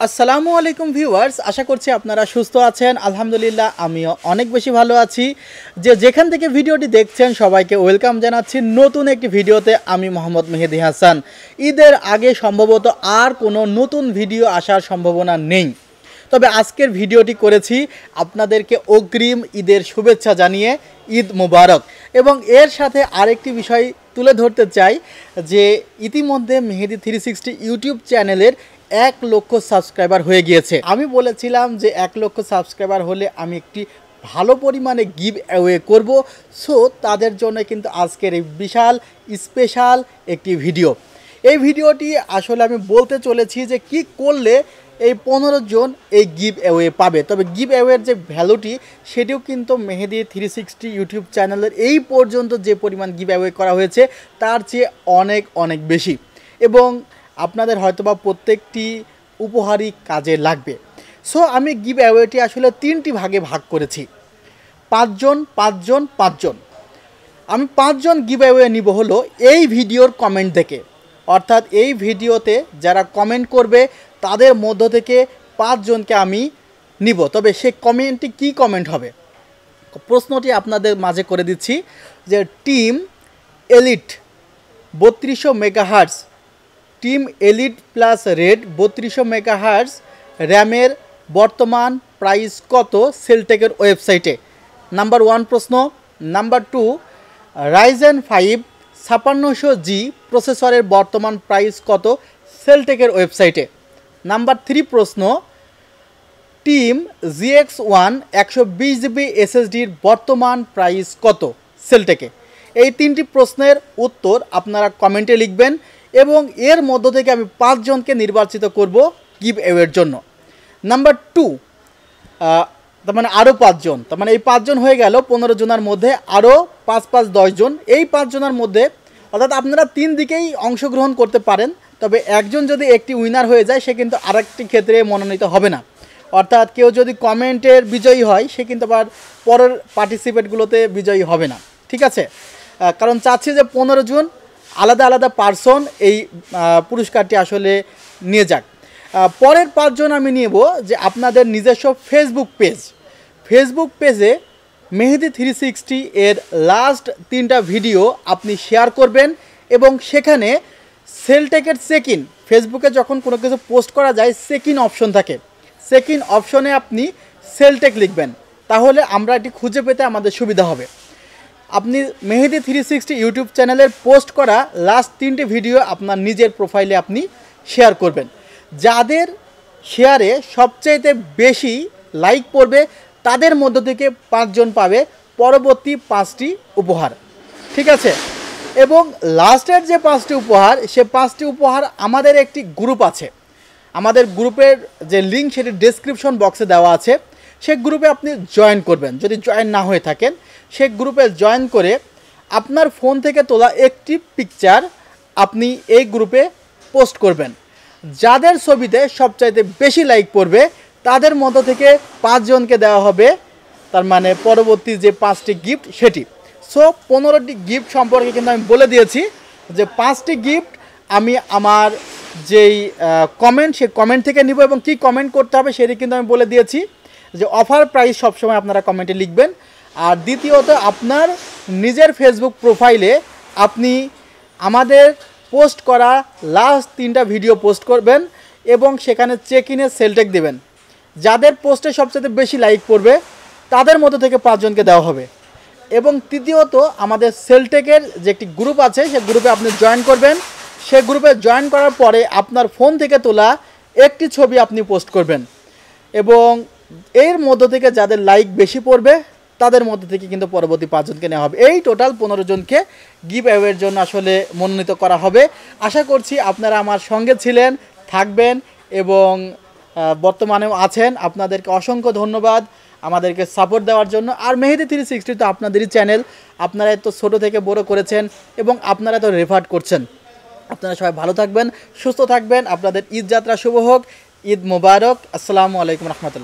আসসালামু আলাইকুম ভিউয়ার্স, আশা করছি আপনারা সুস্থ আছেন। আলহামদুলিল্লাহ আমিও অনেক বেশি ভালো আছি। যেখান থেকে ভিডিওটি দেখছেন সবাইকে ওয়েলকাম জানাচ্ছি নতুন একটি ভিডিওতে। আমি মোহাম্মদ মেহেদি হাসান। ঈদের আগে সম্ভবত আর কোনো নতুন ভিডিও আসার সম্ভাবনা নেই, তবে আজকের ভিডিওটি করেছি আপনাদেরকে অগ্রিম ঈদের শুভেচ্ছা জানিয়ে ঈদ মুবারক। এবং এর সাথে আরেকটি বিষয় তুলে ধরতে চাই যে ইতিমধ্যে মেহেদি 360 ইউটিউব চ্যানেলের 1 লক্ষ সাবস্ক্রাইবার হয়ে গিয়েছে। আমি বলেছিলাম যে 1 লক্ষ সাবস্ক্রাইবার হলে আমি একটি ভালো পরিমাণে গিভ অ্যাওয়ে করব। সো তাদের জন্য কিন্তু আজকের এই বিশাল স্পেশাল একটি ভিডিও। এই ভিডিওটি আসলে আমি বলতে চলেছি যে কি করলে এই 15 জন এই গিভ অ্যাওয়ে পাবে। তবে গিভ অ্যাওয়ের যে ভ্যালুটি সেটিও কিন্তু মেহেদি 360 ইউটিউব চ্যানেলের এই পর্যন্ত যে পরিমাণ গিভ অ্যাওয়ে করা হয়েছে তার চেয়ে অনেক অনেক বেশি, এবং আপনাদের হয়তোবা প্রত্যেকটি উপহারই কাজে লাগবে। সো আমি গিভ অ্যাওয়েটি আসলে 3টি ভাগে ভাগ করেছি, 5 জন 5 জন 5 জন। আমি 5 জন গিভ অ্যাওয়ে নিব হলো এই ভিডিওর কমেন্ট থেকে, অর্থাৎ এই ভিডিওতে যারা কমেন্ট করবে তাদের মধ্য থেকে 5 জনকে আমি নিব। তবে সেই কমেন্টটি কি কমেন্ট হবে, প্রশ্নটি আপনাদের মাঝে করে দিচ্ছি যে Team Elite 3200 megahertz, Team Elite plus red 3200 megahertz র্যামের বর্তমান প্রাইস কত সেলটেকের ওয়েবসাইটে? নাম্বার 1 প্রশ্ন। নাম্বার 2, রাইজেন 5 5600G প্রসেসরের বর্তমান প্রাইস কত সেলটেকের ওয়েবসাইটে? নাম্বার 3 প্রশ্ন, টিম GX1 120GB SSDর বর্তমান প্রাইস কত সেলটেকে? এই 3টি প্রশ্নের উত্তর আপনারা কমেন্টে লিখবেন এবং এর মধ্য থেকে আমি 5 জনকে নির্বাচিত করব গিভ অ্যাওয়ের জন্য। নাম্বার 2, তার মানে আরও 5 জন, তার মানে এই 5 জন হয়ে গেল 15 জনের মধ্যে, আরও 5 10 জন। এই 5 জনের মধ্যে অর্থাৎ আপনারা 3 দিকেই অংশগ্রহণ করতে পারেন, তবে একজন যদি একটি উইনার হয়ে যায় সে কিন্তু আরেকটি ক্ষেত্রে মনোনীত হবে না। অর্থাৎ কেউ যদি কমেন্টের বিজয়ী হয় সে কিন্তু আবার পরের পার্টিসিপেটগুলোতে বিজয়ী হবে না, ঠিক আছে? কারণ চাচ্ছি যে 15 জন আলাদা আলাদা পার্সন এই পুরস্কারটি আসলে নিয়ে যাক। পরের 5 জন আমি নেব যে আপনাদের নিজস্ব ফেসবুক পেজে মেহেদি 360 এর লাস্ট 3টা ভিডিও আপনি শেয়ার করবেন এবং সেখানে সেলটেকের চেক ইন, ফেসবুকে যখন কোনো কিছু পোস্ট করা যায় চেক ইন অপশন থাকে, চেক ইন অপশনে আপনি সেলটেক লিখবেন, তাহলে আমরা এটি খুঁজে পেতে আমাদের সুবিধা হবে। আপনি মেহেদি 360 ইউটিউব চ্যানেলের পোস্ট করা লাস্ট 3টে ভিডিও আপনার নিজের প্রোফাইলে আপনি শেয়ার করবেন। যাদের শেয়ারে সবচাইতে বেশি লাইক পড়বে তাদের মধ্য থেকে 5 জন পাবে পরবর্তী 5টি উপহার, ঠিক আছে? এবং লাস্টের যে 5টি উপহার, সে 5টি উপহার আমাদের একটি গ্রুপ আছে, আমাদের গ্রুপের যে লিঙ্ক সেটি ডেসক্রিপশন বক্সে দেওয়া আছে, সেই গ্রুপে আপনি জয়েন করবেন। যদি জয়েন না হয়ে থাকেন সেই গ্রুপে জয়েন করে আপনার ফোন থেকে তোলা একটি পিকচার আপনি এই গ্রুপে পোস্ট করবেন। যাদের ছবিতে সবচাইতে বেশি লাইক পড়বে তাদের মধ্য থেকে 5 জনকে দেওয়া হবে, তার মানে পরবর্তী যে 5টি গিফট সেটি। সো 15টি গিফট সম্পর্কে কিন্তু আমি বলে দিয়েছি যে 5টি গিফট আমি আমার যেই কমেন্ট সে কমেন্ট থেকে নিব, এবং কি কমেন্ট করতে হবে সেটি কিন্তু আমি বলে দিয়েছি যে অফার প্রাইস সবসময় আপনারা কমেন্টে লিখবেন। আর দ্বিতীয়ত আপনার নিজের ফেসবুক প্রোফাইলে আপনি আমাদের পোস্ট করা লাস্ট 3টা ভিডিও পোস্ট করবেন এবং সেখানে চেক ইনের সেলটেক দেবেন। যাদের পোস্টে সবচেয়ে বেশি লাইক পড়বে তাদের মধ্যে থেকে 5 জনকে দেওয়া হবে। এবং তৃতীয়ত আমাদের সেলটেকের যে একটি গ্রুপ আছে সেই গ্রুপে আপনি জয়েন করবেন। সেই গ্রুপে জয়েন করার পরে আপনার ফোন থেকে তোলা একটি ছবি আপনি পোস্ট করবেন, এবং এর মধ্য থেকে যাদের লাইক বেশি পড়বে তাদের মধ্যে থেকে কিন্তু পরবর্তী 5 জনকে নেওয়া হবে। এই টোটাল 15 জনকে গিভ অ্যাওয়ের জন্য আসলে মনোনীত করা হবে। আশা করছি আপনারা আমার সঙ্গে ছিলেন, থাকবেন এবং বর্তমানেও আছেন। আপনাদেরকে অসংখ্য ধন্যবাদ আমাদেরকে সাপোর্ট দেওয়ার জন্য। আর মেহেদি 360 তো আপনাদেরই চ্যানেল, আপনারা এত ছোটো থেকে বড় করেছেন এবং আপনারা তো রেফার করছেন। আপনারা সবাই ভালো থাকবেন, সুস্থ থাকবেন। আপনাদের ঈদ যাত্রা শুভ হোক। ঈদ মোবারক। আসসালামু আলাইকুম রহমতুল্লাহ।